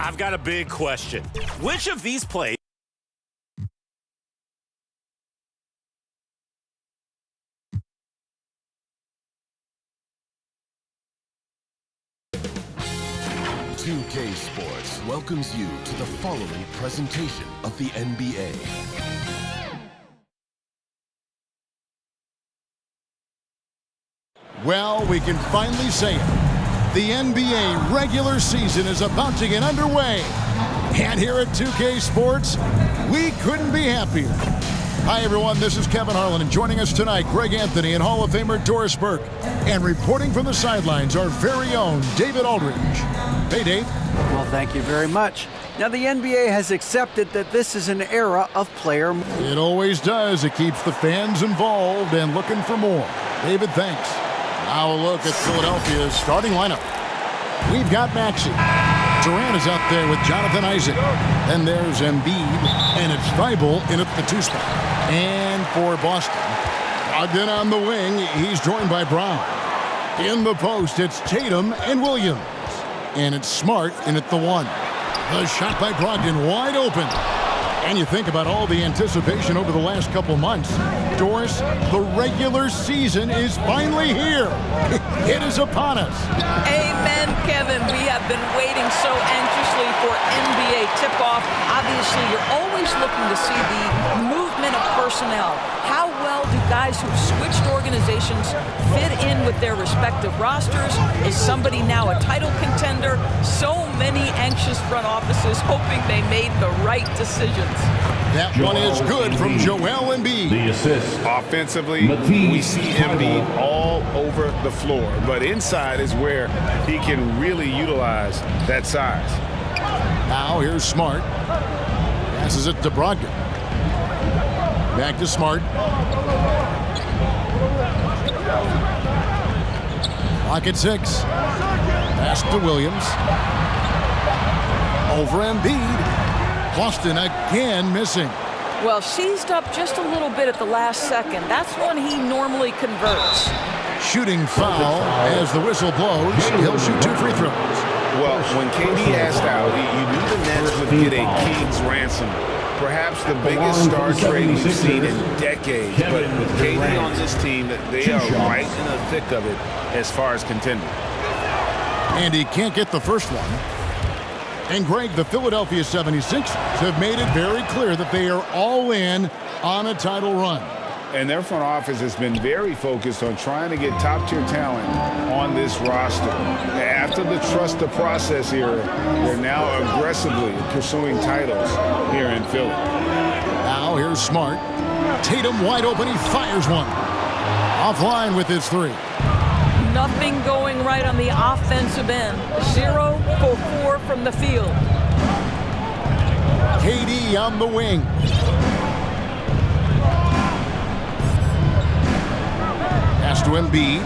I've got a big question. Which of these plays .2K Sports welcomes you to the following presentation of the NBA. Well, we can finally say it. The NBA regular season is about to get underway. And here at 2K Sports, we couldn't be happier. Hi, everyone. This is Kevin Harlan, and joining us tonight, Greg Anthony and Hall of Famer Doris Burke. And reporting from the sidelines, our very own David Aldridge. Hey, Dave. Well, thank you very much. Now, the NBA has accepted that this is an era of player. It always does. It keeps the fans involved and looking for more. David, thanks. Now a look at Philadelphia's starting lineup. We've got Maxey. Durant is out there with Jonathan Isaac. Then there's Embiid, and it's Thibault in at the 2 spot. And for Boston, Ogden on the wing, he's joined by Brown. In the post, it's Tatum and Williams. And it's Smart in at the 1. The shot by Brogdon wide open. And you think about all the anticipation over the last couple months. Doris, the regular season is finally here. It is upon us. Amen, Kevin. We have been waiting so anxiously for NBA tip-off. Obviously, you're always looking to see the movement of personnel. How well do guys who've switched organizations fit in with their respective rosters? Is somebody now a title contender? So many anxious front offices hoping they made the right decisions. That one is good from Joel Embiid. The assist. Offensively, we see Embiid all over the floor, but inside is where he can really utilize that size. Now here's Smart. Passes it to Brogdon. Back to Smart. Clock at 6. Pass to Williams. Over Embiid. Boston again missing. Well, seized up just a little bit at the last second. That's when he normally converts. Shooting foul as the whistle blows. He'll shoot 2 free throws. Well, when KD asked out, you knew the Nets would get a king's ransom. Perhaps the biggest star trade we've seen in decades. But with KD on this team, they are right in the thick of it as far as contending. And he can't get the first one. And Greg, the Philadelphia 76ers have made it very clear that they are all in on a title run. And their front office has been very focused on trying to get top-tier talent on this roster. After the trust the process era, they're now aggressively pursuing titles here in Philly. Now here's Smart. Tatum wide open. He fires one. Offline with his 3. Nothing going right on the offensive end. 0 for 4 from the field. KD on the wing. Pass to Embiid.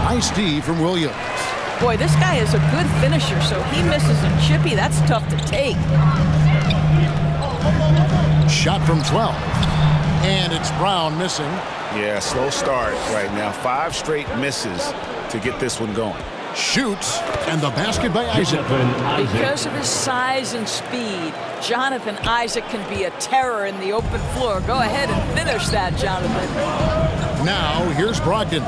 Nice D from Williams. Boy, this guy is a good finisher, so he misses a chippy. That's tough to take. Shot from 12. And it's Brown missing. Yeah, slow start right now. 5 straight misses to get this one going. Shoots, and the basket by Isaac. Because of his size and speed, Jonathan Isaac can be a terror in the open floor. Go ahead and finish that, Jonathan. Now, here's Brogdon.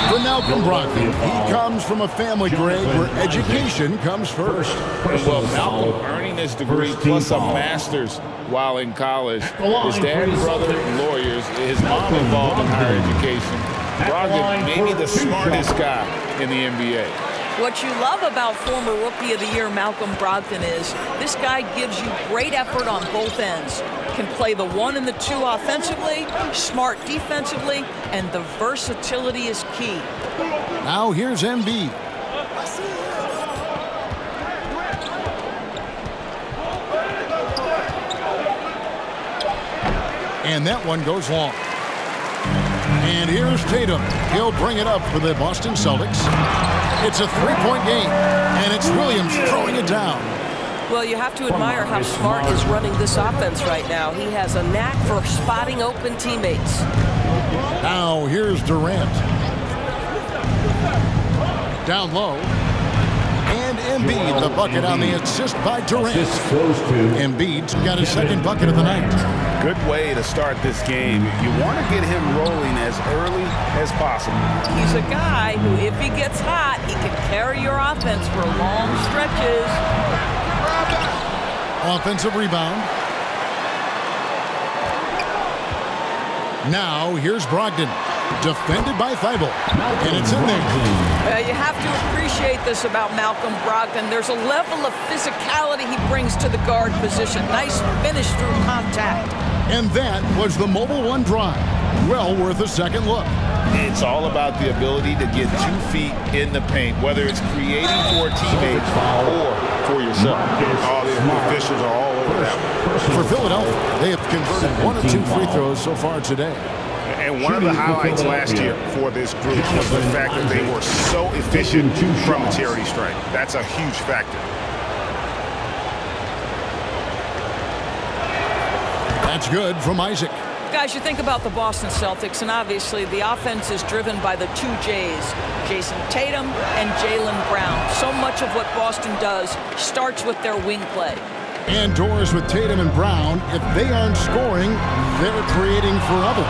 For Malcolm Brogdon, he comes from a family, Greg, where education comes first. Well, Malcolm earning his degree plus a master's while in college. His dad and brother lawyers, his mom involved in higher education. Brogdon maybe the smartest guy in the NBA. What you love about former Rookie of the Year Malcolm Brogdon is this guy gives you great effort on both ends. Can play the 1 and the 2 offensively, smart defensively, and the versatility is key. Now here's Embiid. And that one goes long. And here's Tatum. He'll bring it up for the Boston Celtics. It's a 3-point game, and it's Williams throwing it down. Well, you have to admire how Smart is running this offense right now. He has a knack for spotting open teammates. Now here's Durant. Down low. And Embiid, the bucket on the assist by Durant. Embiid's got his second bucket of the night. Good way to start this game. You want to get him rolling as early as possible. He's a guy who, if he gets hot, he can carry your offense for long stretches. Offensive rebound. Now here's Brogdon. Defended by Thibault. And it's in there. You have to appreciate this about Malcolm Brogdon. There's a level of physicality he brings to the guard position. Nice finish through contact. And that was the Mobile One drive. Well worth a second look. It's all about the ability to get 2 feet in the paint, whether it's creating for a teammate or for yourself. All the officials are all over that one. For Philadelphia, they have converted 1 of 2 free throws so far today. And one of the highlights last year for this group was the fact that they were so efficient from the charity stripe. That's a huge factor. That's good from Isaac. Guys, you think about the Boston Celtics, and obviously the offense is driven by the 2 J's, Jason Tatum and Jaylen Brown. So much of what Boston does starts with their wing play. And doors with Tatum and Brown, if they aren't scoring, they're creating for others.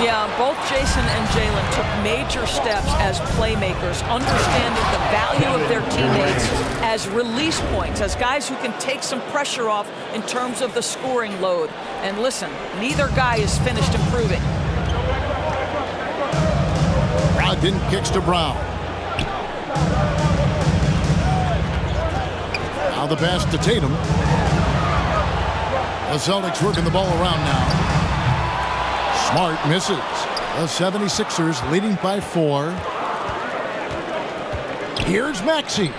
Yeah, both Jason and Jaylen took major steps as playmakers, understanding the value of their teammates as release points, as guys who can take some pressure off in terms of the scoring load. And listen, neither guy is finished improving. Brogdon kicks to Brown. Now the pass to Tatum. The Celtics working the ball around now. Smart misses. The 76ers leading by 4. Here's Maxey.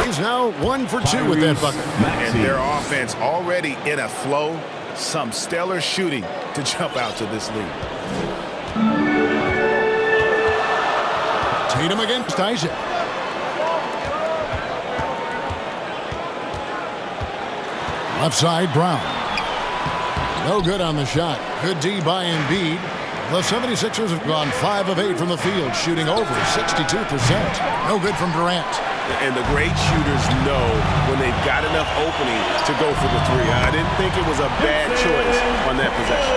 He's now 1 for 2 with that bucket. And their offense already in a flow. Some stellar shooting to jump out to this lead. Tatum against Isaac. Left side, Brown. No good on the shot. Good D by Embiid. The 76ers have gone 5 of 8 from the field, shooting over 62%. No good from Durant. And the great shooters know when they've got enough opening to go for the 3. I didn't think it was a bad choice on that possession.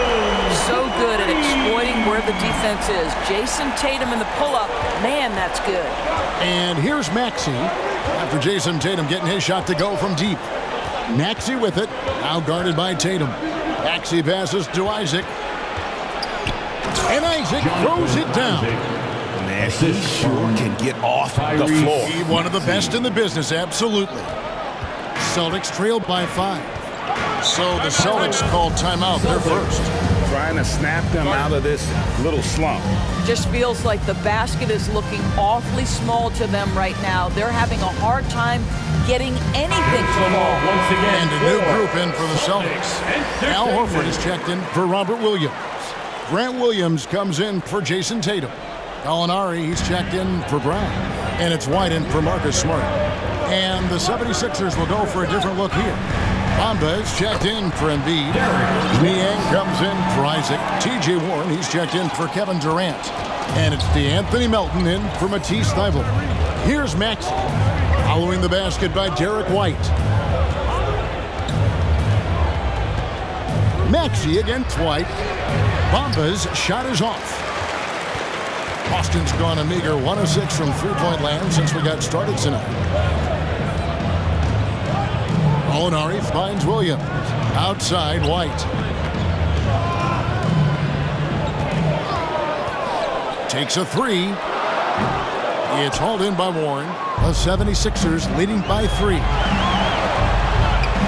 So good at exploiting where the defense is. Jason Tatum in the pull-up. Man, that's good. And here's Maxey after Jason Tatum getting his shot to go from deep. Maxey with it, now guarded by Tatum. Maxey passes to Isaac. And Isaac throws it down. Man, he sure can get off the floor. He one of the best in the business, absolutely. Celtics trailed by 5. So the Celtics called timeout. They're first. Trying to snap them out of this little slump. Just feels like the basket is looking awfully small to them right now. They're having a hard time getting anything to fall. And a new group in for the Celtics. Al Horford is checked in for Robert Williams. Grant Williams comes in for Jason Tatum. Gallinari, he's checked in for Brown. And it's White in for Marcus Smart. And the 76ers will go for a different look here. Bamba is checked in for Embiid. Niang comes in for Isaac. T.J. Warren, he's checked in for Kevin Durant. And it's DeAnthony Melton in for Matisse Thybulle. Here's Maxey, following the basket by Derek White. Maxey against White. Bamba's shot is off. Boston's gone a meager 1 of 6 from three-point land since we got started tonight. Gallinari finds Williams. Outside, White. Takes a 3. It's hauled in by Warren. The 76ers leading by 3.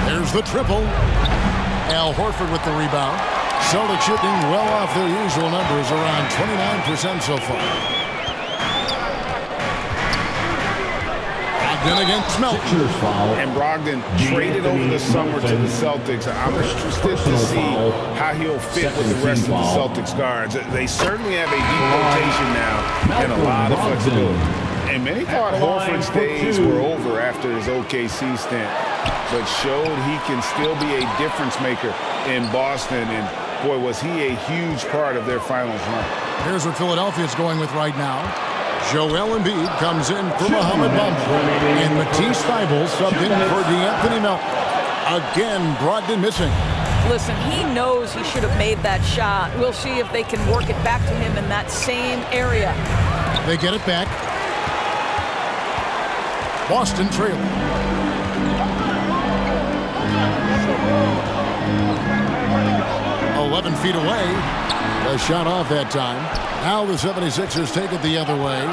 There's the triple. Al Horford with the rebound. Celtics shooting well off their usual numbers, around 29% so far. Brogdon against Melton. And Brogdon traded over the summer to the Celtics. I'm interested to see how he'll fit with the rest of the Celtics guards. They certainly have a deep rotation now and a lot of flexibility. And many thought Horford's days were over after his OKC stint, but showed he can still be a difference maker in Boston. And boy, was he a huge part of their finals run. Here's what Philadelphia's going with right now. Joel Embiid comes in for Mohamed Bamba. And Matisse Thybulle subbed in for DeAnthony Melton. Again, Brogdon missing. Listen, he knows he should have made that shot. We'll see if they can work it back to him in that same area. They get it back. Boston trailing. "11 feet away. A shot off that time. Now the 76ers take it the other way.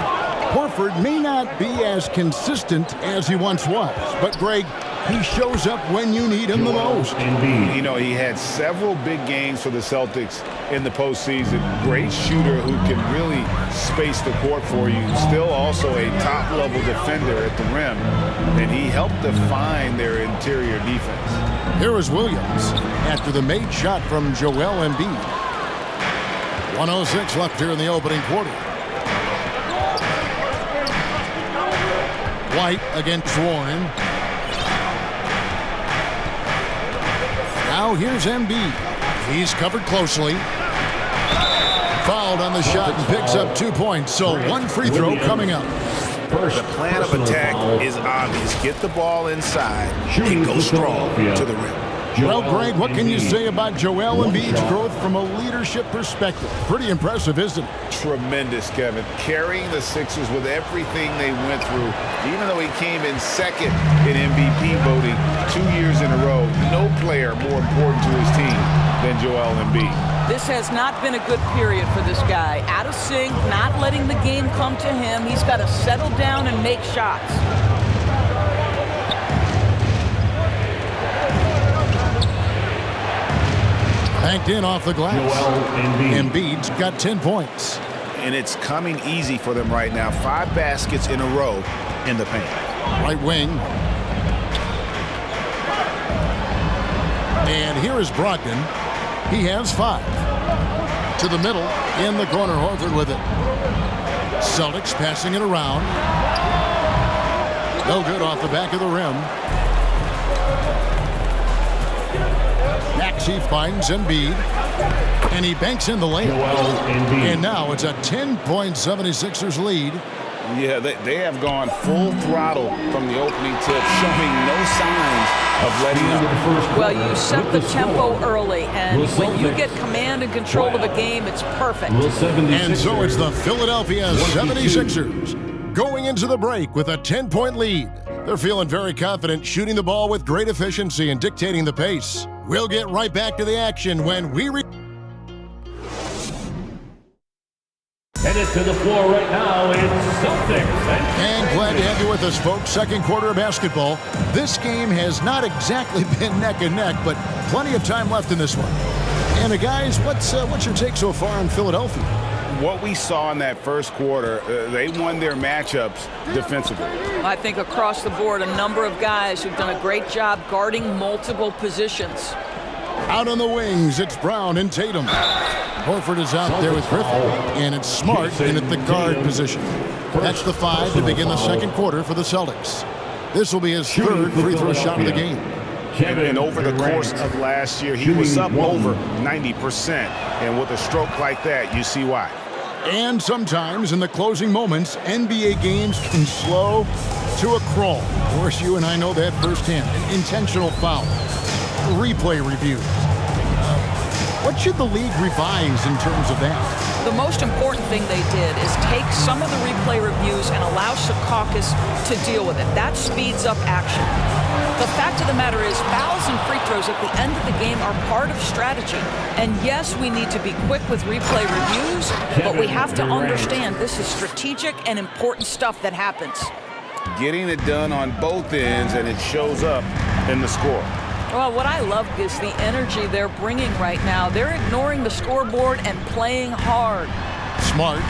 Horford may not be as consistent as he once was, but Greg, he shows up when you need him the most. You know, he had several big games for the Celtics in the postseason. Great shooter who can really space the court for you. Still also a top-level defender at the rim, and he helped define their interior defense. Here is Williams after the made shot from Joel Embiid. 1:06 left here in the opening quarter. White against Warren. Now here's Embiid. He's covered closely. Fouled on the shot and picks up 2 points. So one free throw coming up. The plan of attack is obvious. Get the ball inside and go strong to the rim. Well, Greg, what can you say about Joel Embiid's growth from a leadership perspective? Pretty impressive, isn't it? Tremendous, Kevin. Carrying the Sixers with everything they went through. Even though he came in second in MVP voting 2 years in a row, no player more important to his team than Joel Embiid. This has not been a good period for this guy. Out of sync, not letting the game come to him. He's got to settle down and make shots. Banked in off the glass. Embiid's got 10 points. And it's coming easy for them right now. 5 baskets in a row in the paint. Right wing. And here is Brogdon. He has 5. To the middle. In the corner, Horford with it. Celtics passing it around. No good off the back of the rim. Maxey finds Embiid, and he banks in the layup. And now it's a 10-point 76ers lead. Yeah, they have gone full throttle from the opening tip, showing no signs of letting up. Well, you set the tempo early, and when you get command and control of a game, it's perfect. And so it's the Philadelphia 76ers going into the break with a 10-point lead. They're feeling very confident, shooting the ball with great efficiency and dictating the pace. We'll get right back to the action when we Headed to the floor right now, it's Celtics. And glad to have you with us, folks. Second quarter of basketball. This game has not exactly been neck and neck, but plenty of time left in this one. And guys, what's your take so far on Philadelphia? What we saw in that first quarter, they won their matchups defensively. I think across the board, a number of guys who've done a great job guarding multiple positions. Out on the wings, it's Brown and Tatum. Horford is out there with Griffin, and it's Smart in at the guard position. That's the 5 to begin the second quarter for the Celtics. This will be his 3rd free throw shot of the game. And over the course of last year, he was up over 90%. And with a stroke like that, you see why. And sometimes in the closing moments, NBA games can slow to a crawl. Of course, you and I know that firsthand. An intentional foul. Replay reviews. What should the league revise in terms of that? The most important thing they did is take some of the replay reviews and allow Secaucus to deal with it. That speeds up action. The fact of the matter is, fouls and free throws at the end of the game are part of strategy. And yes, we need to be quick with replay reviews, but we have to understand this is strategic and important stuff that happens. Getting it done on both ends, and it shows up in the score. Well, what I love is the energy they're bringing right now. They're ignoring the scoreboard and playing hard. Smart.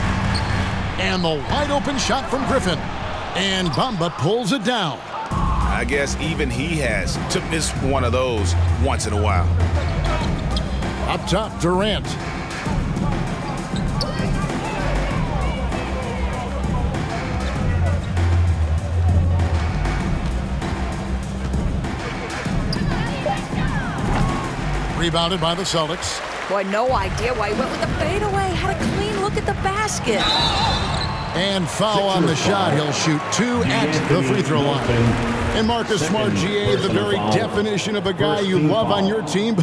And the wide open shot from Griffin. And Bamba pulls it down. I guess even he has to miss one of those once in a while. Up top, Durant. Rebounded by the Celtics. Boy, no idea why he went with the fadeaway. Had a clean look at the basket. And foul on the shot. He'll shoot 2 at the free throw line. And Marcus Smart, GA, the very definition of a guy you love on your team,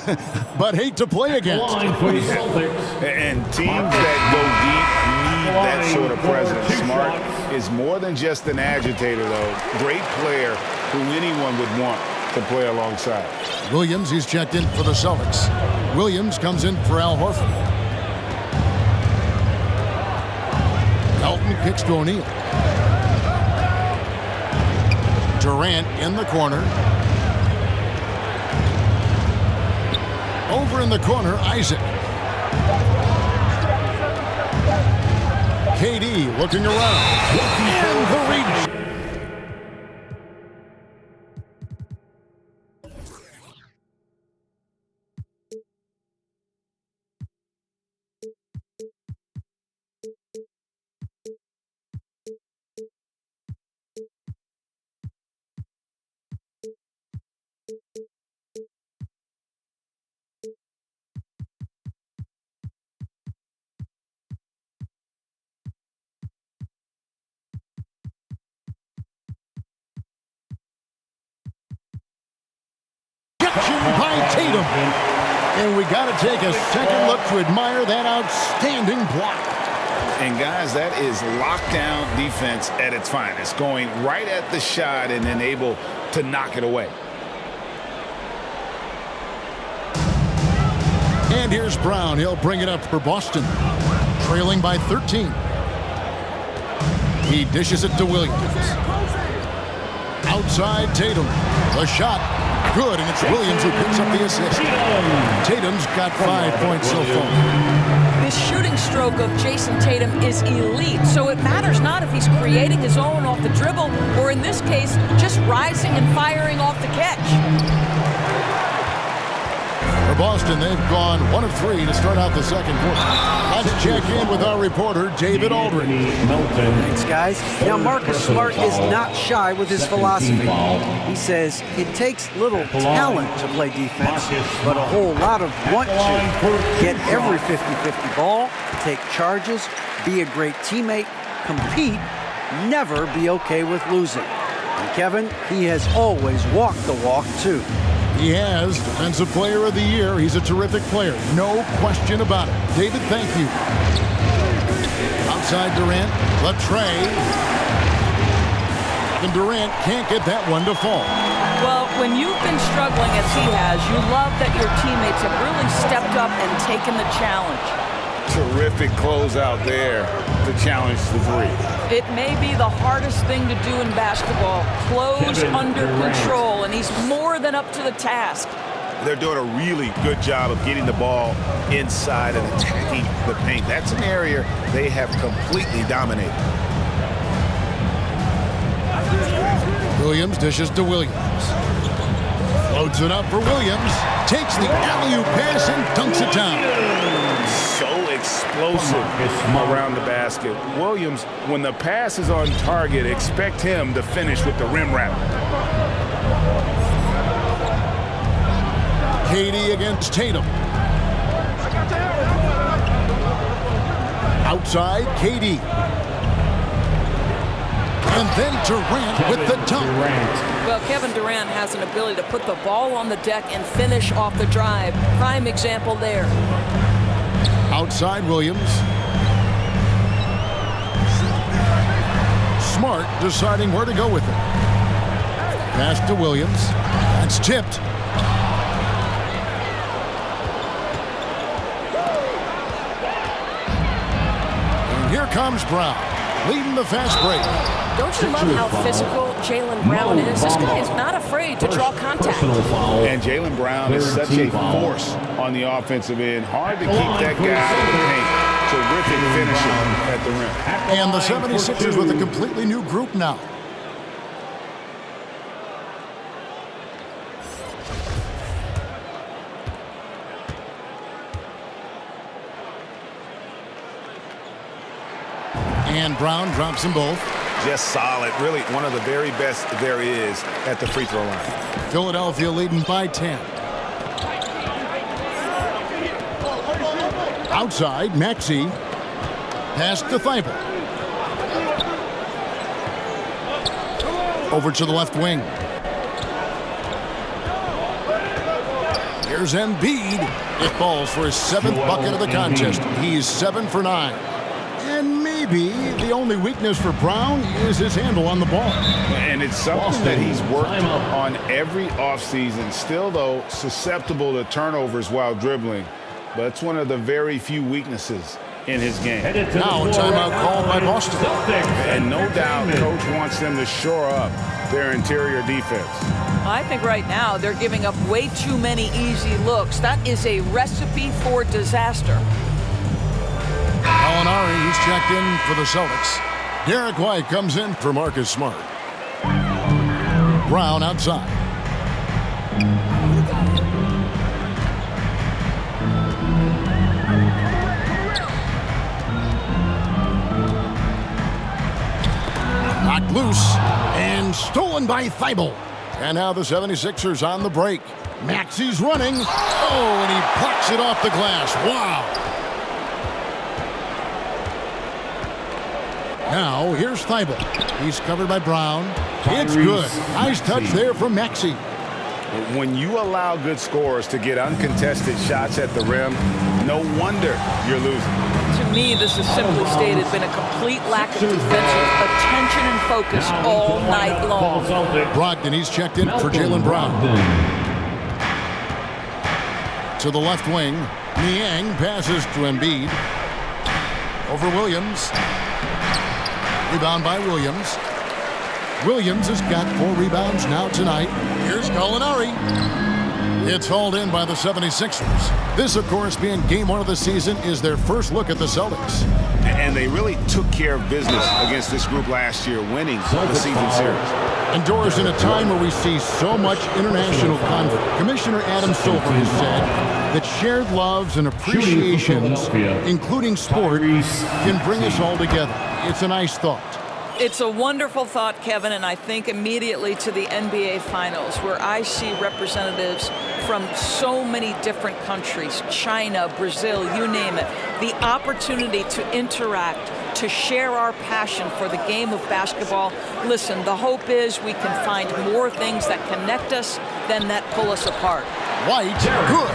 but hate to play against. And teams that go deep need that sort of presence. Smart is more than just an agitator, though. Great player who anyone would want to play alongside. Williams, he's checked in for the Celtics. Williams comes in for Al Horford. Elton kicks to O'Neal. Durant in the corner. Over in the corner, Isaac. KD looking around. And the reach. By Tatum. And we got to take a second look to admire that outstanding block. And guys, that is lockdown defense at its finest, going right at the shot and then able to knock it away. And here's Brown. He'll bring it up for Boston, trailing by 13. He dishes it to Williams. Outside Tatum. The shot. Good, and it's Williams who picks up the assist. Tatum's got 5 points so far. This shooting stroke of Jason Tatum is elite, so it matters not if he's creating his own off the dribble or, in this case, just rising and firing off the catch. For Boston, they've gone 1 of 3 to start out the second quarter. Let's check in with our reporter, David Aldridge. Thanks, guys. Now, Marcus Smart is not shy with his philosophy. He says it takes little talent to play defense, but a whole lot of want to. Get every 50-50 ball, take charges, be a great teammate, compete, never be okay with losing. And Kevin, he has always walked the walk, too. He has Defensive Player of the Year. He's a terrific player. No question about it. David, thank you. Outside Durant. Latrey. And Durant can't get that one to fall. Well, when you've been struggling as he has, you love that your teammates have really stepped up and taken the challenge. Terrific closeout there to challenge the three. It may be the hardest thing to do in basketball. Close under control, and he's more than up to the task. They're doing a really good job of getting the ball inside and attacking the paint. That's an area they have completely dominated. Williams dishes to Williams. Floats it up for Williams. Takes the alley-oop pass and dunks it down. So explosive around the basket. Williams, when the pass is on target, expect him to finish with the rim wrap. KD against Tatum. Outside, KD. And then Durant with the dunk. Well, Kevin Durant has an ability to put the ball on the deck and finish off the drive. Prime example there. Outside Williams. Smart deciding where to go with it. Pass to Williams. That's tipped. And here comes Brown, leading the fast break. Don't you love how physical Jaylen Brown is? This guy is not afraid to draw contact. And Jaylen Brown is such a force on the offensive end. Hard to keep that guy out of the paint. Terrific finisher at the rim. And the 76ers with a completely new group now. And Brown drops them both. Just solid. Really one of the very best there is at the free throw line. Philadelphia leading by 10. Outside, Maxey. Pass to Thibault. Over to the left wing. Here's Embiid. It falls for his 7th bucket of the contest. He's 7 for 9. And maybe the only weakness for Brown is his handle on the ball. And it's something that he's worked on every offseason. Still, though, susceptible to turnovers while dribbling. But it's one of the very few weaknesses in his game. Now a timeout called by Boston. And no doubt coach wants them to shore up their interior defense. I think right now they're giving up way too many easy looks. That is a recipe for disaster. Gallinari, he's checked in for the Celtics. Derek White comes in for Marcus Smart. Brown outside. Knocked loose and stolen by Thibault. And now the 76ers on the break. Maxey's running. Oh, and he plucks it off the glass. Wow. Now here's Thibault. He's covered by Brown. It's good. Nice touch there from Maxey. When you allow good scorers to get uncontested shots at the rim, no wonder you're losing. To me, this is simply stated been a complete lack of defensive attention and focus all night long. Brogdon, he's checked in for Jaylen Brown. To the left wing, Niang passes to Embiid. Over Williams. Rebound by Williams. Williams has got 4 rebounds now tonight. Here's Gallinari. It's hauled in by the 76ers. This, of course, being game 1 of the season, is their first look at the Celtics. And they really took care of business against this group last year, winning the season series. Indoors in a time where we see so much international conflict, Commissioner Adam Silver has said that shared loves and appreciations, including sport, can bring us all together. It's a nice thought. It's a wonderful thought, Kevin, and I think immediately to the NBA Finals, where I see representatives from so many different countries, China, Brazil, you name it, the opportunity to interact, to share our passion for the game of basketball. Listen, the hope is we can find more things that connect us than that pull us apart. White, good.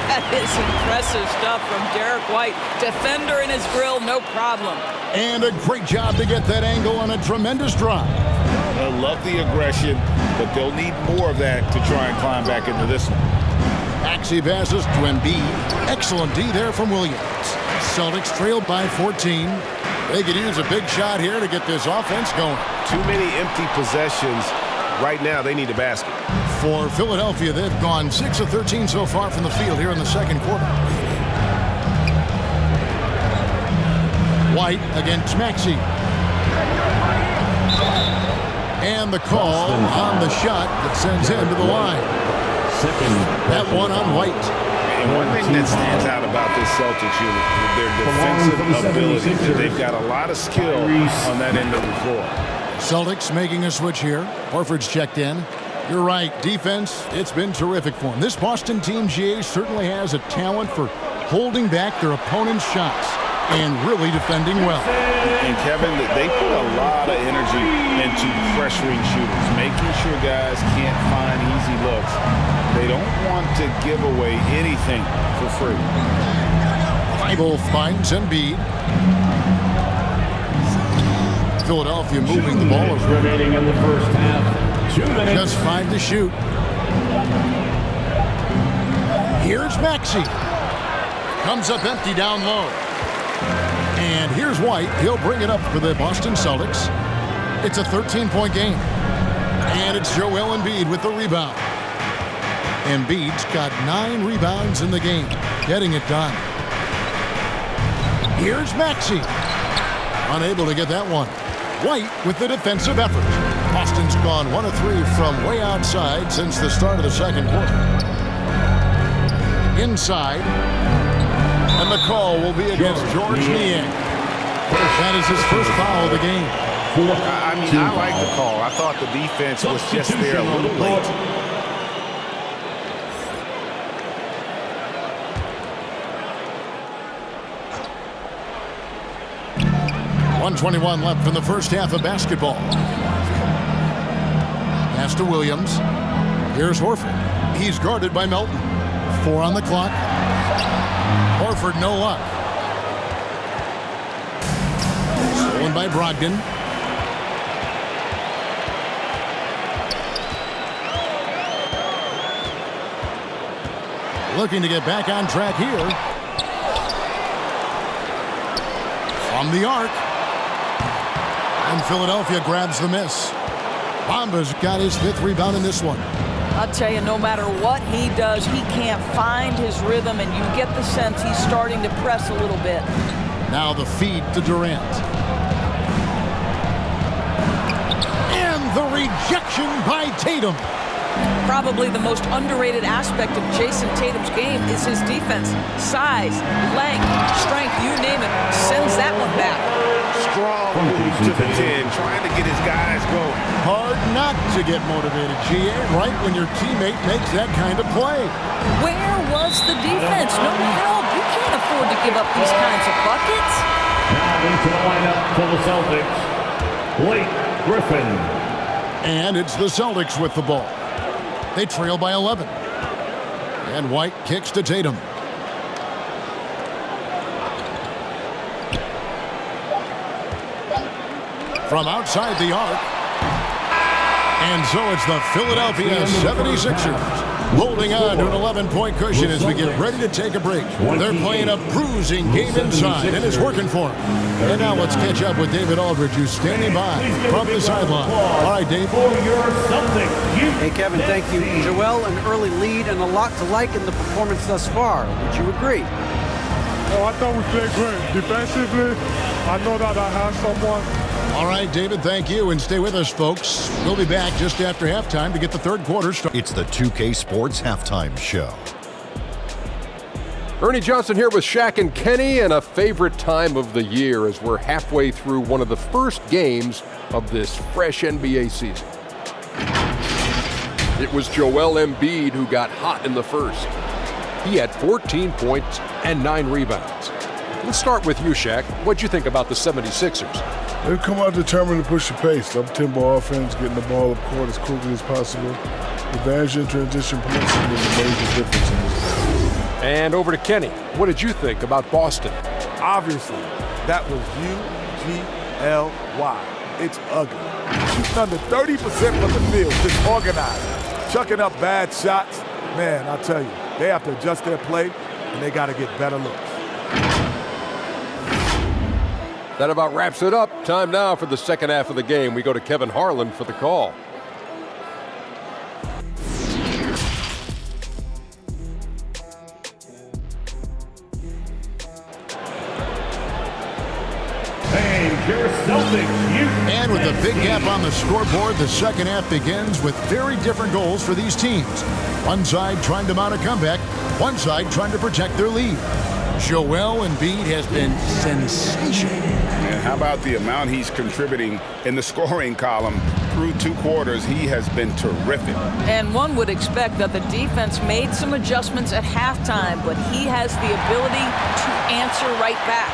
That is impressive stuff from Derek White. Defender in his grill, no problem. And a great job to get that angle on a tremendous drive. I love the aggression, but they'll need more of that to try and climb back into this one. Maxey passes to Embiid. Excellent D there from Williams. Celtics trailed by 14. They could use a big shot here to get this offense going. Too many empty possessions. Right now, they need a basket. For Philadelphia, they've gone 6 of 13 so far from the field here in the second quarter. White against Maxey. And the call on the shot that sends him to the line. That one on White. And one thing that stands out about this Celtics unit is their defensive ability. They've got a lot of skill on that end of the floor. Celtics making a switch here. Horford's checked in. You're right. Defense, it's been terrific for him. This Boston team, GA, certainly has a talent for holding back their opponent's shots and really defending well. And Kevin, they put a lot of energy into pressuring shooters, making sure guys can't find easy looks. They don't want to give away anything for free. Thibault finds Embiid. Philadelphia moving the ball over. Remaining in the first half. 2 minutes. Just 5 to shoot. Here's Maxey. Comes up empty down low. And here's White. He'll bring it up for the Boston Celtics. It's a 13-point game. And it's Joel Embiid with the rebound. Embiid's got 9 rebounds in the game, getting it done. Here's Maxey. Unable to get that one. White with the defensive effort. Boston's gone 1 of 3 from way outside since the start of the second quarter. Inside. And the call will be against George Niang. That is his first foul of the game. I mean, I like the call. I thought the defense was just there a little late. 1:21 left in the first half of basketball. Pass to Williams. Here's Horford. He's guarded by Melton. 4 on the clock. Horford, no luck. Stolen by Brogdon. Looking to get back on track here. From the arc. And Philadelphia grabs the miss. Bamba's got his 5th rebound in this one. I'll tell you, no matter what he does, he can't find his rhythm, and you get the sense he's starting to press a little bit. Now the feed to Durant. And the rejection by Tatum. Probably the most underrated aspect of Jason Tatum's game is his defense. Size, length, strength, you name it, sends that one back. Strong move to the 10, trying to get his guys going. Hard not to get motivated, GA, right when your teammate makes that kind of play. Where was the defense? No help. You can't afford to give up these kinds of buckets. Now into the lineup for the Celtics, Blake Griffin. And it's the Celtics with the ball. They trail by 11. And White kicks to Tatum. From outside the arc. And so it's the Philadelphia 76ers holding on to an 11-point cushion as we get ready to take a break. They're playing a bruising game inside, and it's working for them. And now let's catch up with David Aldridge, who's standing by from the sideline. All right, Dave. Hey, Kevin, thank you. Joel, an early lead and a lot to like in the performance thus far. Would you agree? Oh, I thought we played great. Defensively, I know that I have someone. All right, David, thank you, and stay with us, folks. We'll be back just after halftime to get the third quarter started. It's the 2K Sports Halftime Show. Ernie Johnson here with Shaq and Kenny, and a favorite time of the year as we're halfway through one of the first games of this fresh NBA season. It was Joel Embiid who got hot in the first. He had 14 points and 9 rebounds. Let's start with you, Shaq. What'd you think about the 76ers? They come out determined to push the pace. Up-tempo offense, getting the ball up court as quickly as possible. Advantage in transition points has been the major difference in this game. And over to Kenny. What did you think about Boston? Obviously, that was U-G-L-Y. It's ugly. Shooting under 30% from the field, disorganized, chucking up bad shots. Man, I tell you, they have to adjust their play, and they got to get better looks. That about wraps it up. Time now for the second half of the game. We go to Kevin Harlan for the call. And with a big gap on the scoreboard, the second half begins with very different goals for these teams. One side trying to mount a comeback, one side trying to protect their lead. Joel Embiid has been sensational. And how about the amount he's contributing in the scoring column? Through 2 quarters, he has been terrific. And one would expect that the defense made some adjustments at halftime, but he has the ability to answer right back.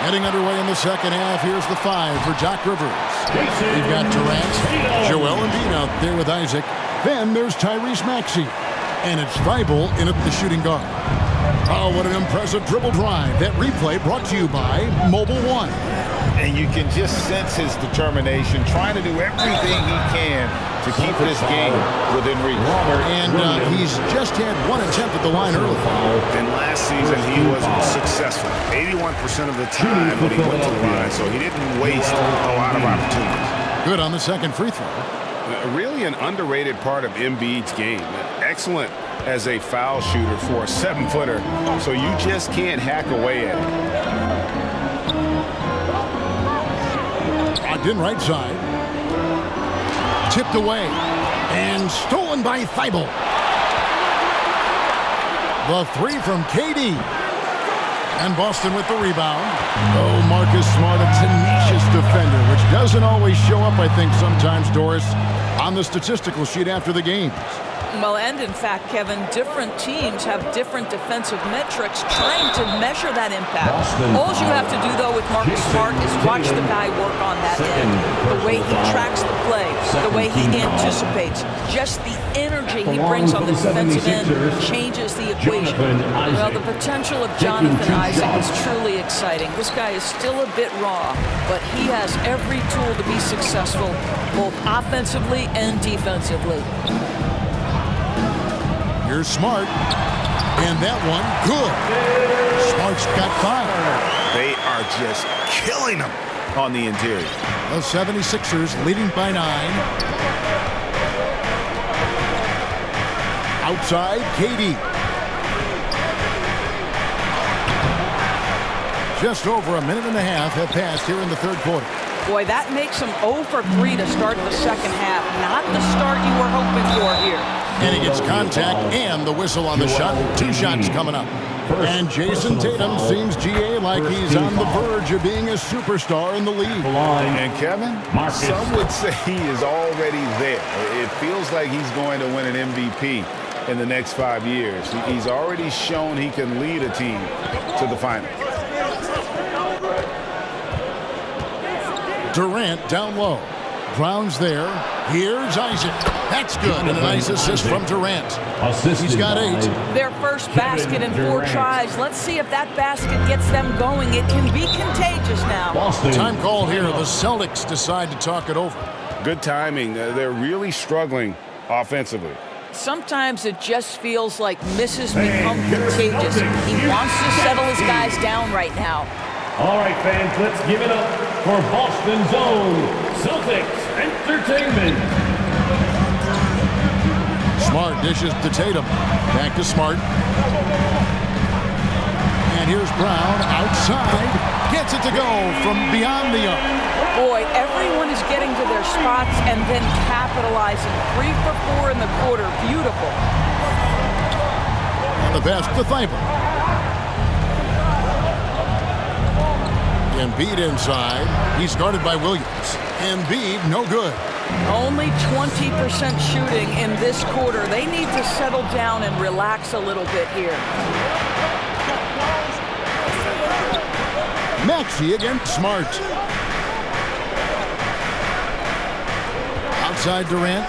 Getting underway in the second half, here's the 5 for Doc Rivers. We've got Durant, Joel Embiid out there with Isaac. Then there's Tyrese Maxey. And it's Thibault in at the shooting guard. Oh, what an impressive dribble drive. That replay brought to you by Mobile One. And you can just sense his determination, trying to do everything he can to keep this game within reach. And he's just had 1 attempt at the line early. And last season, he was successful 81% of the time when he went to the line, so he didn't waste a lot of opportunities. Good on the second free throw. Really an underrated part of Embiid's game. Excellent as a foul shooter for a 7-footer, so you just can't hack away at it. Ogden right side. Tipped away. And stolen by Thibault. The 3 from KD. And Boston with the rebound. Oh, Marcus Smart, a tenacious defender, which doesn't always show up, I think, sometimes, Doris, on the statistical sheet after the games. Well, and in fact, Kevin, different teams have different defensive metrics trying to measure that impact. All you have to do, though, with Marcus Smart is watch the guy work on that end. The way he tracks the play, the way he anticipates, just the energy he brings on the defensive end changes the equation. Well, the potential of Jonathan Isaac is truly exciting. This guy is still a bit raw, but he has every tool to be successful, both offensively and defensively. Here's Smart, and that one, good. Smart's got 5. They are just killing him on the interior. The 76ers leading by 9. Outside, KD. Just over a minute and a half have passed here in the third quarter. Boy, that makes him 0 for 3 to start the second half. Not the start you were hoping for here. And he gets contact and the whistle on the shot. 2 shots coming up. And Jason Tatum seems, GA, like he's on the verge of being a superstar in the league. And Kevin, some would say he is already there. It feels like he's going to win an MVP in the next 5 years. He's already shown he can lead a team to the finals. Durant down low. Brown's there. Here's Isaac. That's good. And a nice assist from Durant. He's got 8. Their first basket in 4 tries. Let's see if that basket gets them going. It can be contagious now. Time called here. The Celtics decide to talk it over. Good timing. They're really struggling offensively. Sometimes it just feels like misses become contagious. He wants to settle his guys down right now. All right, fans, let's give it up for Boston's own Celtics Entertainment. Smart dishes to Tatum. Back to Smart. And here's Brown outside. Gets it to go from beyond the arc. Boy, everyone is getting to their spots and then capitalizing. 3 for 4 in the quarter. Beautiful. And the pass to Thibault. Embiid inside. He's guarded by Williams. Embiid, no good. Only 20% shooting in this quarter. They need to settle down and relax a little bit here. Maxey against Smart. Outside Durant.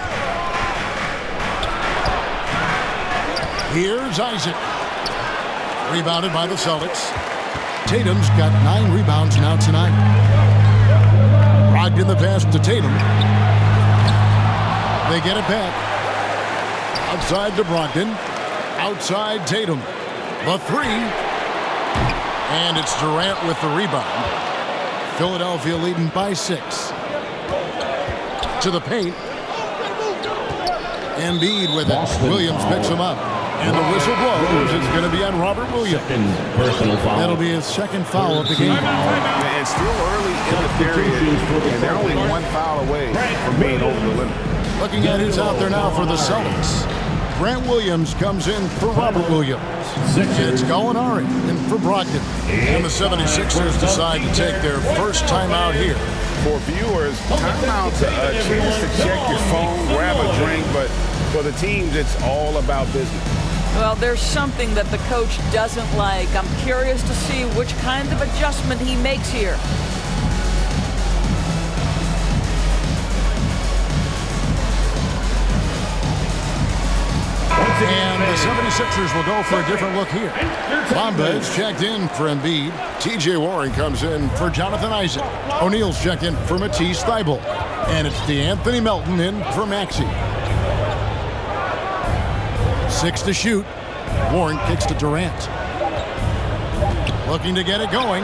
Here's Isaac. Rebounded by the Celtics. Tatum's got 9 rebounds now tonight. Brogdon the pass to Tatum. They get it back. Outside to Brogdon. Outside Tatum. The 3. And it's Durant with the rebound. Philadelphia leading by 6. To the paint. Embiid with it. Williams picks him up. And the whistle blows. It's going to be on Robert Williams. That'll be his second foul of the game. And still early in the period, and they're only 1 foul away from being over the limit. Looking at who's out there now for the Celtics. Grant Williams comes in for Robert Williams. It's Gallinari in for Brogdon. And the 76ers decide to take their first time out here. For viewers, timeout's a chance to check your phone, grab a drink, but for the teams, it's all about business. Well, there's something that the coach doesn't like. I'm curious to see which kind of adjustment he makes here. And the 76ers will go for a different look here. Bamba is checked in for Embiid. T.J. Warren comes in for Jonathan Isaac. O'Neal's checked in for Matisse Thybulle. And it's DeAnthony Melton in for Maxey. 6 to shoot. Warren kicks to Durant. Looking to get it going.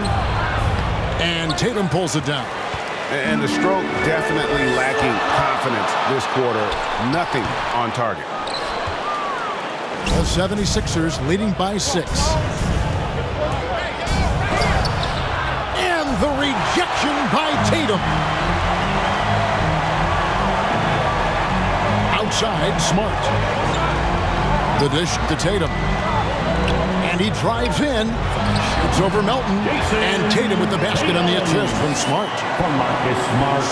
And Tatum pulls it down. And the stroke definitely lacking confidence this quarter. Nothing on target. The 76ers leading by 6. And the rejection by Tatum. Outside, Smart. The dish to Tatum. And he drives in. Shoots over Melton. And Tatum with the basket on the assist from Smart.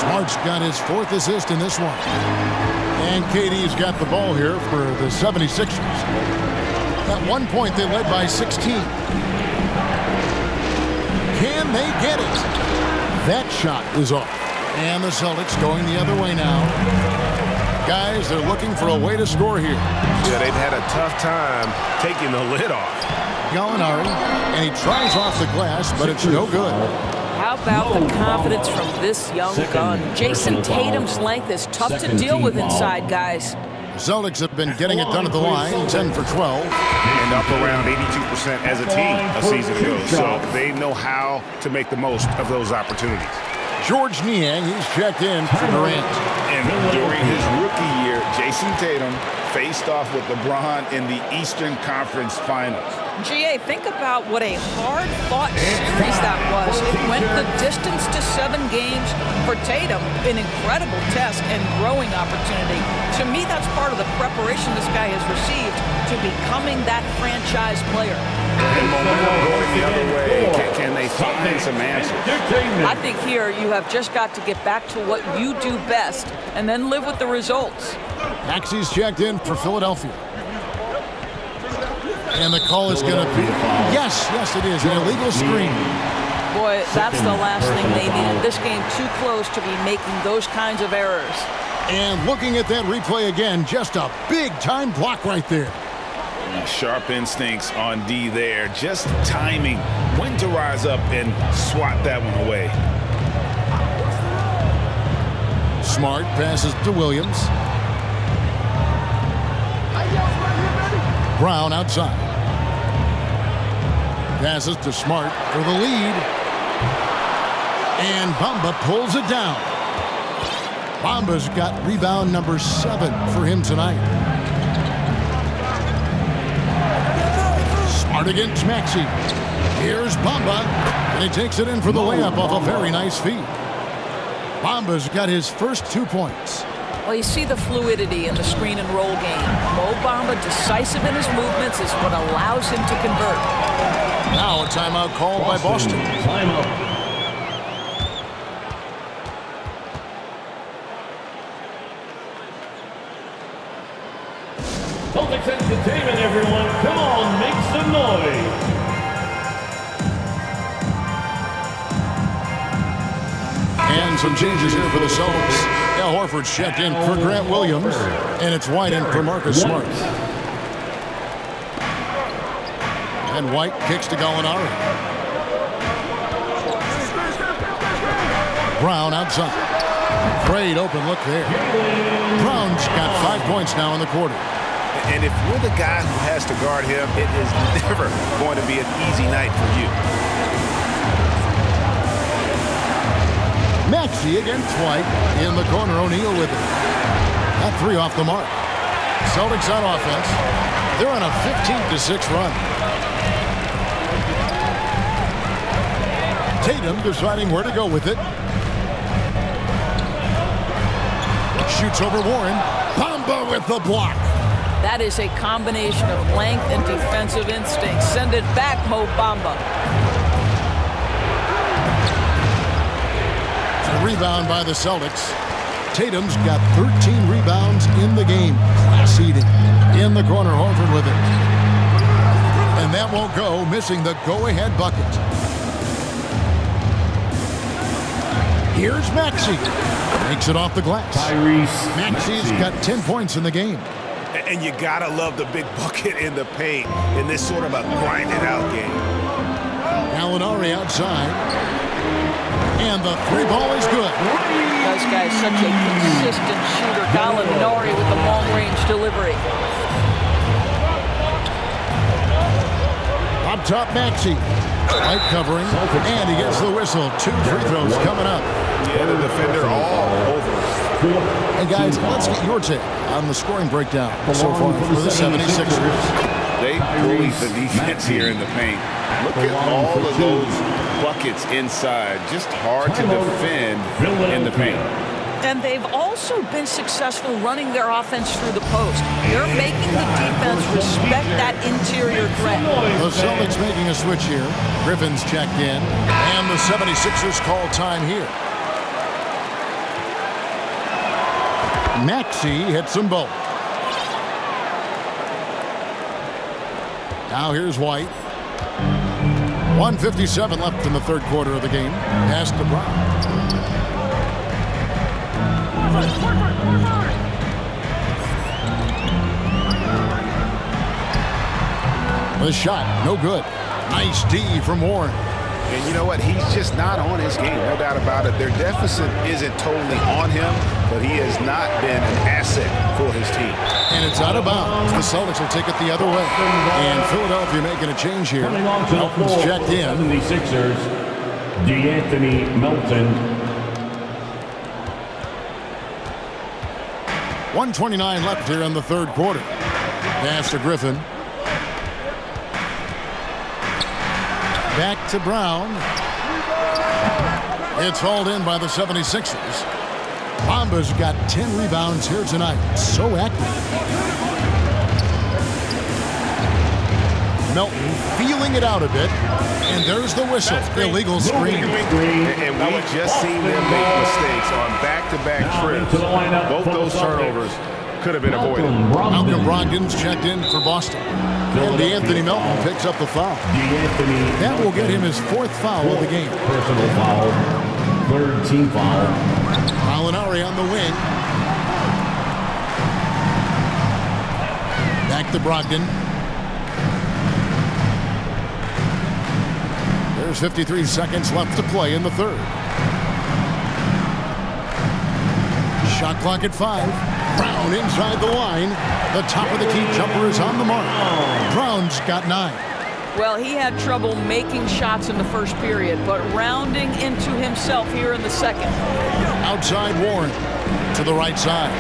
Smart's got his 4th assist in this one. And KD's got the ball here for the 76ers. At one point, they led by 16. Can they get it? That shot is off. And the Celtics going the other way now. Guys, they're looking for a way to score here. Yeah, they've had a tough time taking the lid off. Gallinari, and he tries off the glass, but it's no good. How about the confidence from this young gun? Jason Tatum's length is tough to deal with inside, guys. The Celtics have been getting it done at the line, 10 for 12. And up around 82% as a team a season ago. So they know how to make the most of those opportunities. George Niang, he's checked in for Durant. And during his rookie year, Jason Tatum faced off with LeBron in the Eastern Conference Finals. GA, think about what a hard-fought series that was. It went the distance to 7 games for Tatum, an incredible test and growing opportunity. To me, that's part of the preparation this guy has received to becoming that franchise player. And momentum going the other way. Can they find some answers? I think here you have just got to get back to what you do best and then live with the results. Maxey's checked in for Philadelphia. And the call is going to be, yes, it is, an illegal screen. Boy, that's the last thing they needed. This game too close to be making those kinds of errors. And looking at that replay again, just a big-time block right there. Sharp instincts on D there. Just timing when to rise up and swat that one away. Smart passes to Williams. Brown outside. Passes to Smart for the lead. And Bamba pulls it down. Bamba's got rebound number 7 for him tonight. Smart against Maxey. Here's Bamba. And he takes it in for the layup off a very nice feed. Bamba's got his first 2 points. Well, you see the fluidity in the screen and roll game. Mo Bamba, decisive in his movements, is what allows him to convert. Now a timeout called by Boston. Timeout. Celtics entertainment, everyone. Come on, make some noise. And some changes here for the Celtics. Al Horford's checked in for Grant Williams, and it's White in for Marcus Smart. And White kicks to Gallinari. Brown outside. Great open look there. Brown's got 5 points now in the quarter. And if you're the guy who has to guard him, it is never going to be an easy night for you. Maxey against White in the corner. O'Neal with it. That 3 off the mark. Celtics on offense. They're on a 15-6 run. Tatum deciding where to go with it. Shoots over Warren. Bamba with the block. That is a combination of length and defensive instinct. Send it back, Mo Bamba. A rebound by the Celtics. Tatum's got 13 rebounds in the game. Class eating. In the corner, Horford with it. And that won't go, missing the go-ahead bucket. Here's Maxey. Makes it off the glass. Maxey's got 10 points in the game. And you gotta love the big bucket in the paint in this sort of a grinded-out game. Gallinari outside. And the 3 ball is good. This guy's such a consistent shooter. Gallinari with the long-range delivery. Up top, Maxey. Light covering, and he gets the whistle. 2 free throws coming up. Yeah, the defender all over. Hey, guys, let's get your take on the scoring breakdown so far for the 76ers. They bullied the defense here in the paint. Look at all of those buckets inside. Just hard to defend in the paint. And they've also been successful running their offense through the post. They're making the defense respect that interior threat. The Celtics making a switch here. Griffin's checked in. And the 76ers call time here. Maxey hits them both. Now here's White. 1:57 left in the third quarter of the game. Pass to Brown. The shot, no good. Nice D from Warren. And you know what? He's just not on his game, no doubt about it. Their deficit isn't totally on him, but he has not been an asset for his team. And it's out of bounds. The Celtics will take it the other way. And Philadelphia making a change here. Melton's checked in. 76ers, D'Anthony Melton. 1:29 left here in the third quarter. Pass to Griffin. Back to Brown. It's hauled in by the 76ers. Bamba's got 10 rebounds here tonight. So active. Melton feeling it out a bit. And there's the whistle. Illegal screen. And we just seen them make mistakes on back-to-back trips. Both those turnovers could have been avoided. Malcolm Brogdon's checked in for Boston. And D'Anthony Melton picks up the foul. That will get him his fourth foul of the game. Personal foul. Third team foul. Molinari on the wing. Back to Brogdon. There's 53 seconds left to play in the third. Shot clock at 5. Brown inside the line. The top of the key jumper is on the mark. Brown's got 9. Well, he had trouble making shots in the first period, but rounding into himself here in the second. Outside Warren to the right side.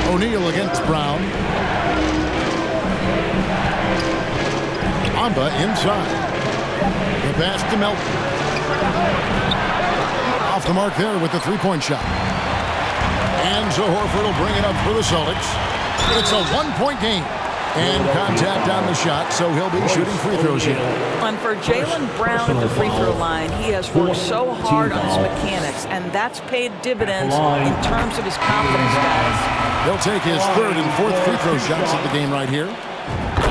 O'Neal against Brown. Bamba inside. The pass to Melton. Off the mark there with the three-point shot. And so Horford will bring it up for the Celtics. It's a one-point game. And contact on the shot, so he'll be shooting free throws here. And for Jaylen Brown at the free throw line, he has worked so hard on his mechanics, and that's paid dividends in terms of his confidence, guys. He'll take his third and fourth free throw shots of the game right here.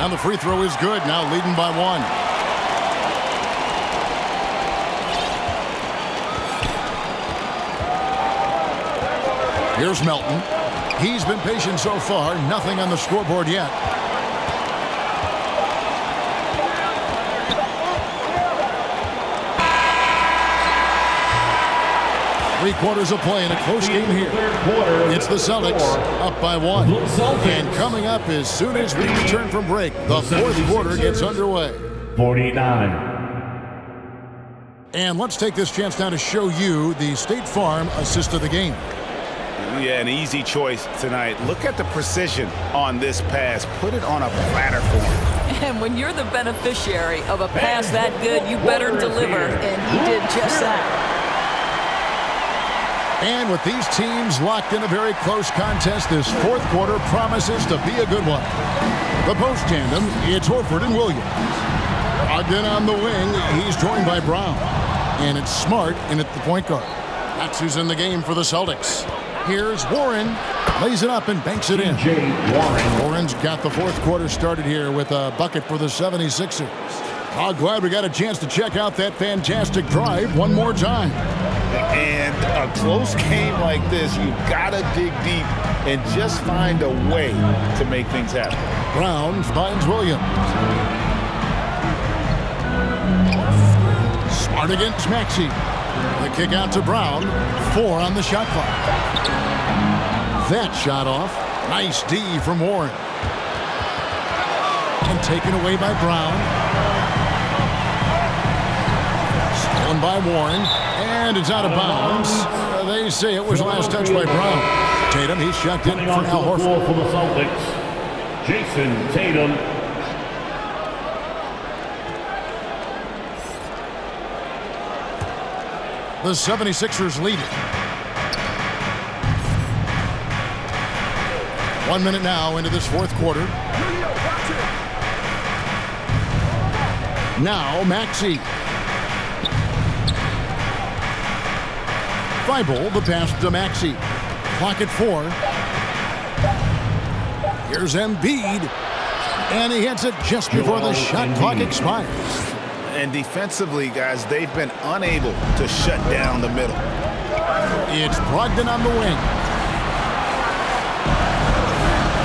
And the free throw is good, now leading by 1. Here's Melton. He's been patient so far, nothing on the scoreboard yet. Three quarters of play in a close game here. It's the Celtics up by 1. And coming up as soon as we return from break, the fourth quarter gets underway. 49. And let's take this chance now to show you the State Farm assist of the game. Yeah, an easy choice tonight. Look at the precision on this pass. Put it on a platter for him. And when you're the beneficiary of a pass that good, you better deliver, and he did just that. And with these teams locked in a very close contest, this fourth quarter promises to be a good one. The post tandem, it's Horford and Williams. Ogden on the wing, he's joined by Brown. And it's Smart in at the point guard. That's who's in the game for the Celtics. Here's Warren, lays it up and banks it in. Warren's got the fourth quarter started here with a bucket for the 76ers. Oh, glad we got a chance to check out that fantastic drive one more time. And a close game like this, you've got to dig deep and just find a way to make things happen. Brown finds Williams. Smart against Maxey. The kick out to Brown. 4 on the shot clock. That shot off. Nice D from Warren. And taken away by Brown. Stolen by Warren. And it's out of bounds. They say it was last touched by Brown. Tatum, he's checked in for Al Horford. For the Celtics, Jason Tatum. The 76ers lead it. 1 minute now into this fourth quarter. Now Maxey. Thibault, the pass to Maxey. Clock at 4. Here's Embiid. And he hits it just before the shot clock expires. And defensively, guys, they've been unable to shut down the middle. It's Brogdon on the wing.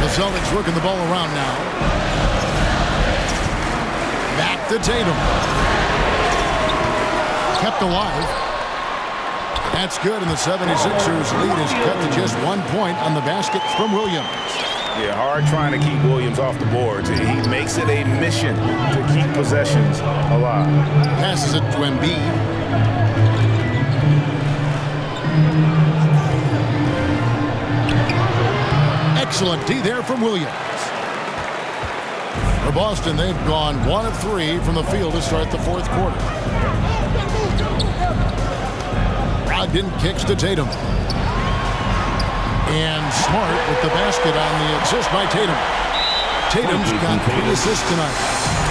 The Celtics working the ball around now. Back to Tatum. Kept alive. That's good, and the 76ers lead is cut to just 1 point on the basket from Williams. Yeah, hard trying to keep Williams off the boards. He makes it a mission to keep possessions alive. Passes it to Embiid. Excellent D there from Williams. For Boston, they've gone 1 of 3 from the field to start the fourth quarter. Brogdon kicks to Tatum. And Smart with the basket on the assist by Tatum. Tatum's got 3 assists tonight.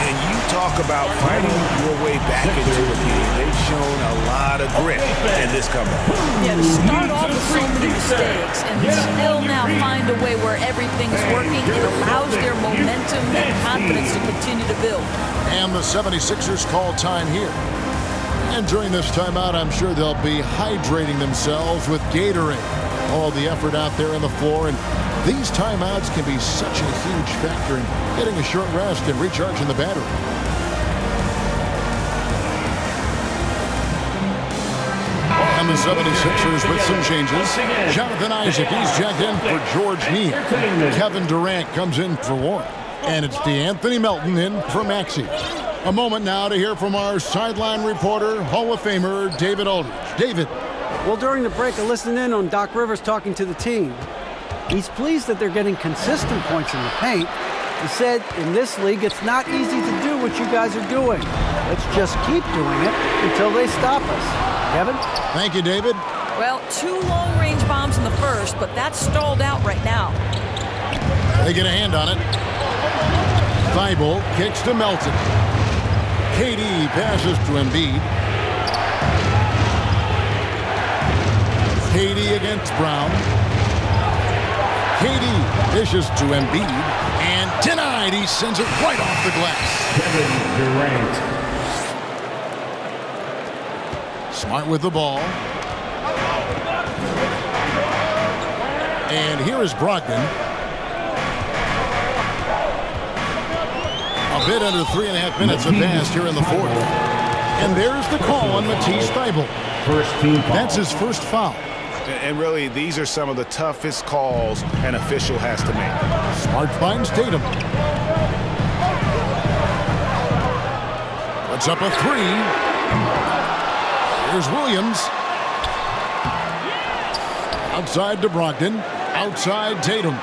And you talk about fighting your way back into a game. They've shown a lot of grit in this comeback. Yeah, to start off with so many mistakes and still now find a way where everything's working, it allows their momentum and confidence to continue to build. And the 76ers call time here. And during this timeout, I'm sure they'll be hydrating themselves with Gatorade. All the effort out there on the floor, and these timeouts can be such a huge factor in getting a short rest and recharging the battery. And the 76ers with some changes. Jonathan Isaac, he's checked in for George Neal. Kevin Durant comes in for Warren. And it's DeAnthony Melton in for Maxey. A moment now to hear from our sideline reporter, Hall of Famer David Aldridge. David. Well, during the break, I listened in on Doc Rivers talking to the team. He's pleased that they're getting consistent points in the paint. He said, in this league, it's not easy to do what you guys are doing. Let's just keep doing it until they stop us. Kevin? Thank you, David. Well, 2 long-range bombs in the first, but that's stalled out right now. They get a hand on it. Thibault kicks to Melton. KD passes to Embiid. KD against Brown. KD dishes to Embiid. And denied. He sends it right off the glass. Kevin Durant. Smart with the ball. And here is Brogdon. A bit under 3.5 minutes have passed here in the fourth. And there's the call on Matisse Thybulle. First team foul. That's his first foul. And really, these are some of the toughest calls an official has to make. Smart finds Tatum. Puts up a 3. Here's Williams. Outside to Brogdon. Outside Tatum.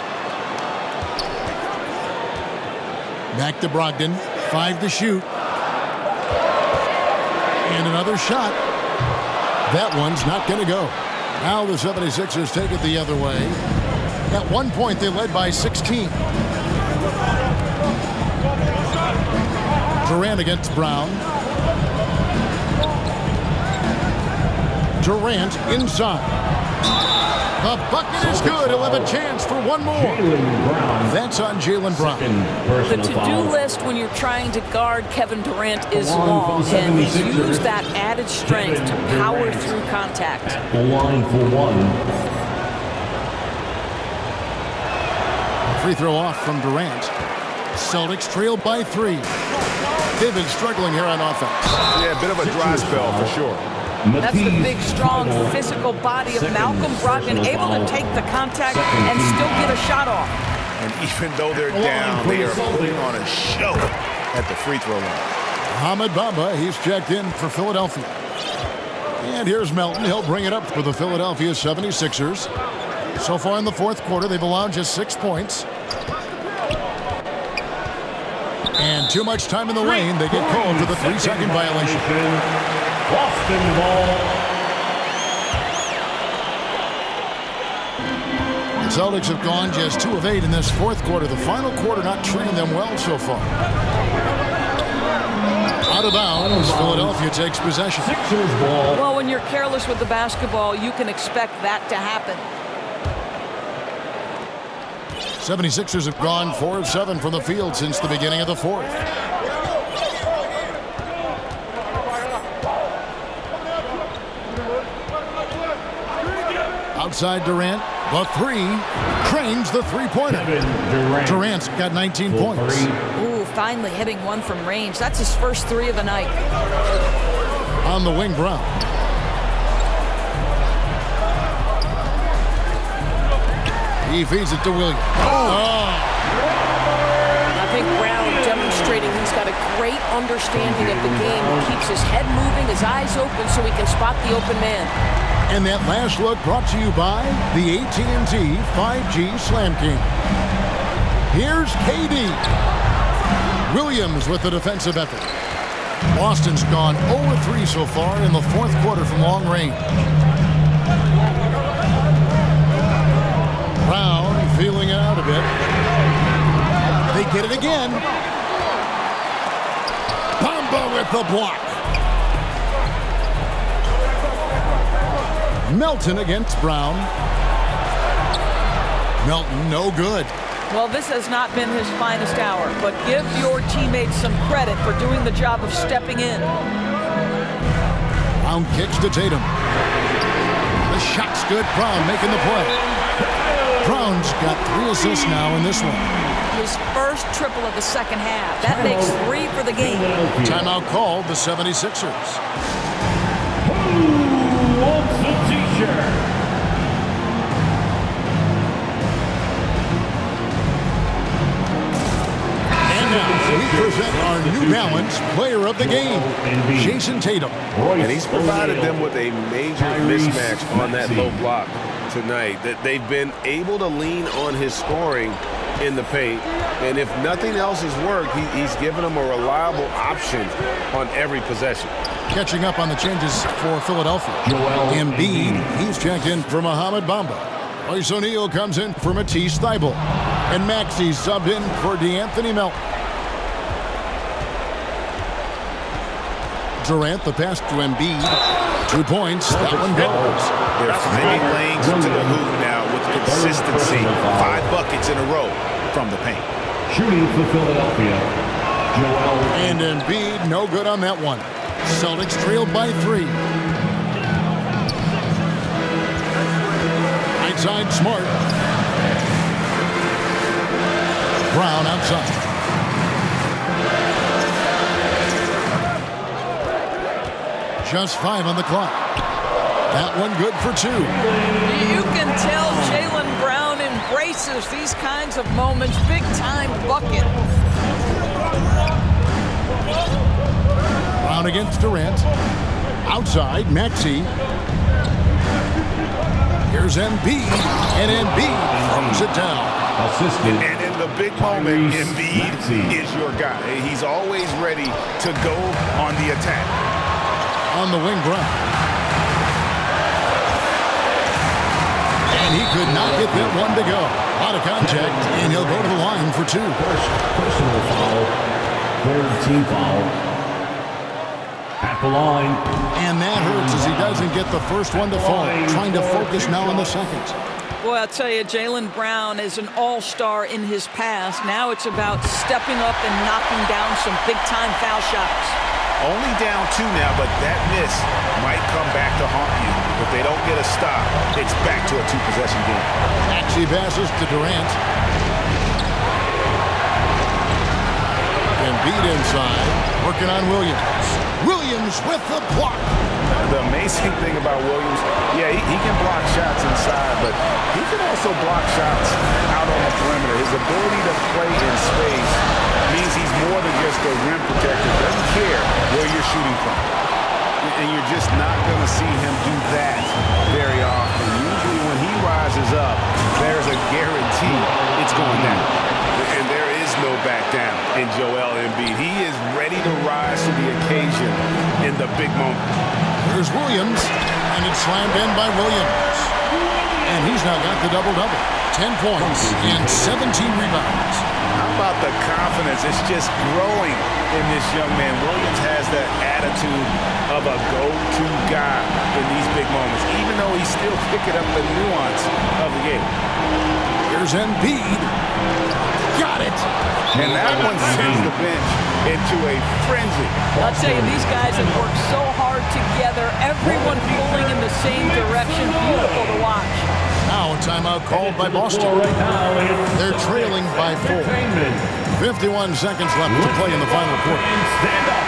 Back to Brogdon. 5 to shoot. And another shot. That one's not going to go. Now the 76ers take it the other way. At one point, they led by 16. Durant against Brown. Durant inside. The bucket is good. He'll have a chance for one more. That's on Jaylen Brown. The to-do list when you're trying to guard Kevin Durant is long, and use that added strength to power through contact. The line for 1. Free throw off from Durant. Celtics trail by 3. They've been struggling here on offense. Yeah, a bit of a dry spell for sure. That's the big, strong, physical body of Malcolm Brogdon, able to take the contact and still get a shot off. And even though they're down, they are putting on a show at the free throw line. Ahmed Bamba, he's checked in for Philadelphia. And here's Melton. He'll bring it up for the Philadelphia 76ers. So far in the fourth quarter, they've allowed just 6 points. And too much time in the lane. They get called for the 3-second violation. Boston ball. The Celtics have gone just 2 of 8 in this fourth quarter. The final quarter not treating them well so far. Out of bounds, Philadelphia takes possession. Sixers ball. Well, when you're careless with the basketball, you can expect that to happen. 76ers have gone 4 of 7 from the field since the beginning of the fourth. Outside Durant, the three, cranes the three-pointer. Durant's got 19 points. Ooh, finally hitting one from range. That's his first three of the night. On the wing, Brown. He feeds it to Williams. I think Brown demonstrating he's got a great understanding of the game. He keeps his head moving, his eyes open so he can spot the open man. And that last look brought to you by the AT&T 5G Slam King. Here's KD. Williams with the defensive effort. Boston's gone 0-3 so far in the fourth quarter from long range. Brown feeling it out a bit. They get it again. Bamba with the block. Melton against Brown. Melton, no good. Well, this has not been his finest hour, but give your teammates some credit for doing the job of stepping in. Brown kicks to Tatum. The shot's good. Brown making the play. Brown's got 3 assists now in this one. His first triple of the second half. That makes 3 for the game. Timeout called the 76ers. Who wants a t-shirt? And now we present our New Balance player of the game, Jason Tatum. And he's provided them with a major mismatch on that low block tonight. That they've been able to lean on his scoring in the paint. And if nothing else has worked, he's given them a reliable option on every possession. Catching up on the changes for Philadelphia. Embiid, he's checked in for Mohamed Bamba. Royce O'Neal comes in for Matisse Thybulle. And Maxey subbed in for DeAnthony Melton. Durant, the pass to Embiid. 2 points, that one goes. They're finding lanes to the hoop now with consistency. 5 buckets in a row from the paint. Shooting for Philadelphia, Joel. And Embiid, no good on that one. Celtics trailed by 3. Right side, Smart. Brown outside. Just 5 on the clock. That one good for 2. You can tell Jaylen Brown embraces these kinds of moments. Big-time bucket. Brown against Durant. Outside, Maxey. Here's Embiid. And Embiid throws it down. Assisted. And in the big moment, Embiid is your guy. He's always ready to go on the attack. On the wing, Brown. And he could not get that one to go. Out of contact, and he'll go to the line for 2. Personal foul. Third team foul. At the line. And that hurts as he doesn't get the first one to fall. Trying to focus now on the second. Boy, I'll tell you, Jaylen Brown is an all-star in his past. Now it's about stepping up and knocking down some big-time foul shots. Only down 2 now, but that miss might come back to haunt you. If they don't get a stop, it's back to a 2-possession game. Maxey passes to Durant. Embiid inside, working on Williams. Williams with the block. The amazing thing about Williams, yeah, he can block shots inside, but he can also block shots out on the perimeter. His ability to play in space means he's more than just a rim protector. Doesn't care where you're shooting from. And you're just not going to see him do that very often. Usually when he rises up, there's a guarantee it's going down. And there is no back down in Joel Embiid. He is ready to rise to the occasion in the big moment. Here's Williams, and it's slammed in by Williams. And he's now got the double-double. 10 points and 17 rebounds. How about the confidence? It's just growing in this young man. Williams has that attitude of a go-to guy in these big moments, even though he's still picking up the nuance of the game. Here's Embiid. Got it. And that one sends the bench into a frenzy. I'll tell you, these guys have worked so hard together. Everyone pulling in the same direction. Beautiful to watch. Now a timeout called by Boston. They're trailing by 4. 51 seconds left to play in the final quarter. Stand up.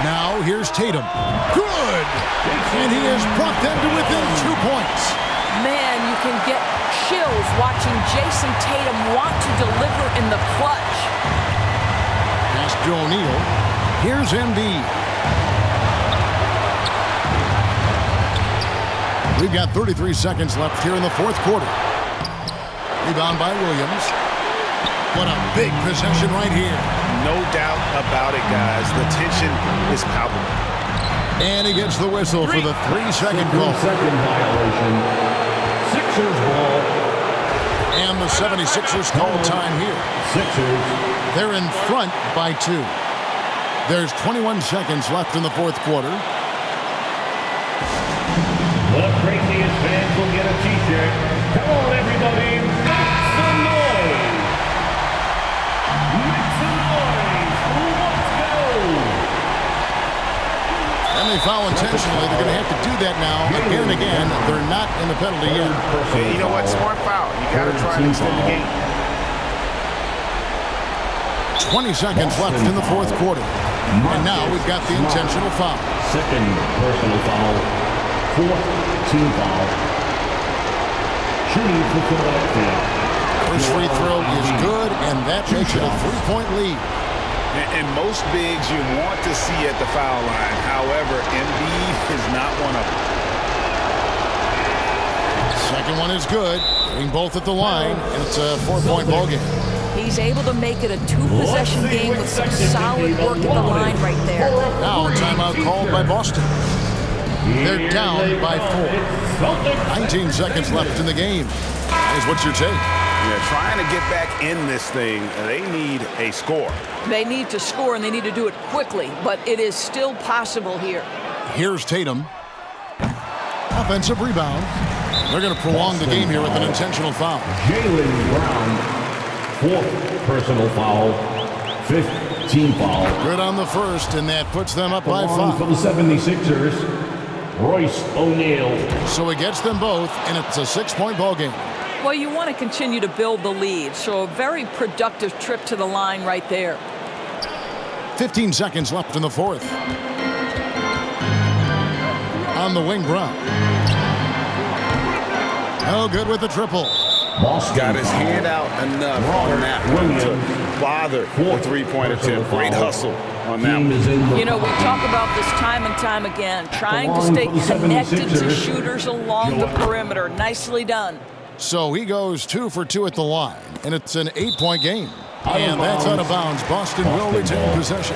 Now here's Tatum. Good! And he has brought them to within 2 points. Man, you can get chills watching Jason Tatum want to deliver in the clutch. Pass to O'Neal. Here's Embiid. We've got 33 seconds left here in the fourth quarter. Rebound by Williams. What a big possession right here. No doubt about it, guys. The tension is palpable. And he gets the whistle for the 3-second call. Second violation. Sixers ball. And the 76ers call time here. Sixers. They're in front by 2. There's 21 seconds left in the fourth quarter. The craziest fans will get a t-shirt. Come on, everybody. Make some noise. Make some noise. Let's go. And they foul intentionally. They're going to have to do that now again and again. They're not in the penalty yet. You know what? Smart foul. You got to try and extend the game. 20 seconds left in the fourth quarter. And now we've got the intentional foul. Second personal foul. Fourth team foul. Shooting for Philadelphia. First free throw is good, and that makes it a 3-point lead. And most bigs you want to see at the foul line. However, Embiid is not one of them. Second one is good. Getting both at the line, and it's a 4-point ball game. He's able to make it a 2-possession game with some solid work at the line right there. Now a timeout called by Boston. They're down by 4. 19 seconds left in the game. Is what's your take? Yeah, trying to get back in this thing, they need a score. They need to score, and they need to do it quickly, but it is still possible here. Here's Tatum. Offensive rebound. They're going to prolong the game here with an intentional foul. Jaylen Brown, fourth personal foul, fifth team foul. Good on the first, and that puts them up by 5. For the 76ers, Royce O'Neal. So it gets them both, and it's a 6-point ball game. Well, you want to continue to build the lead, so a very productive trip to the line right there. 15 seconds left in the fourth. On the wing, Brown. Oh, good with the triple. Got his hand out enough on that one to bother the three-point attempt. Great hustle on that one. You know, we talk about this time and time again, trying to stay connected to shooters along the perimeter. Nicely done. So he goes 2 for 2 at the line, and it's an 8-point game. And that's out of bounds. Boston will retain possession.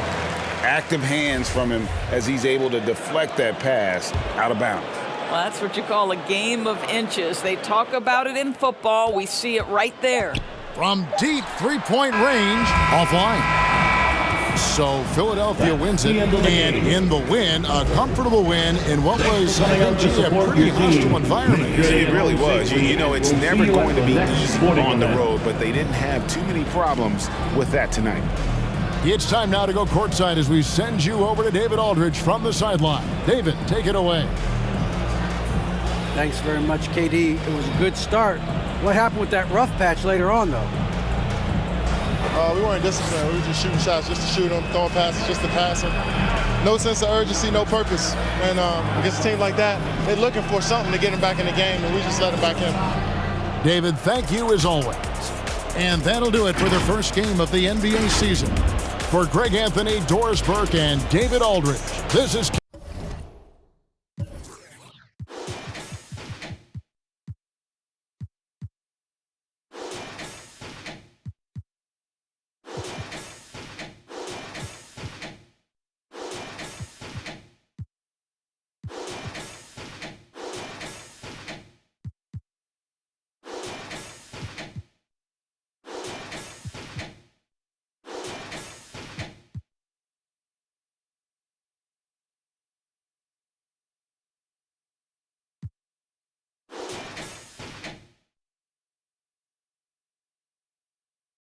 Active hands from him as he's able to deflect that pass out of bounds. Well, that's what you call a game of inches. They talk about it in football. We see it right there. From deep 3-point range, offline. So Philadelphia wins it, and in the win, a comfortable win in what was, I think, a pretty hostile environment. It really was. You know, it's never going to be easy on the road, but they didn't have too many problems with that tonight. It's time now to go courtside as we send you over to David Aldridge from the sideline. David, take it away. Thanks very much, KD. It was a good start. What happened with that rough patch later on, though? We weren't disciplined. We were just shooting shots, just to shoot them, throwing passes, just to pass them. No sense of urgency, no purpose. And against a team like that, they're looking for something to get them back in the game, and we just let them back in. David, thank you as always. And that'll do it for the first game of the NBA season. For Greg Anthony, Doris Burke, and David Aldridge, this is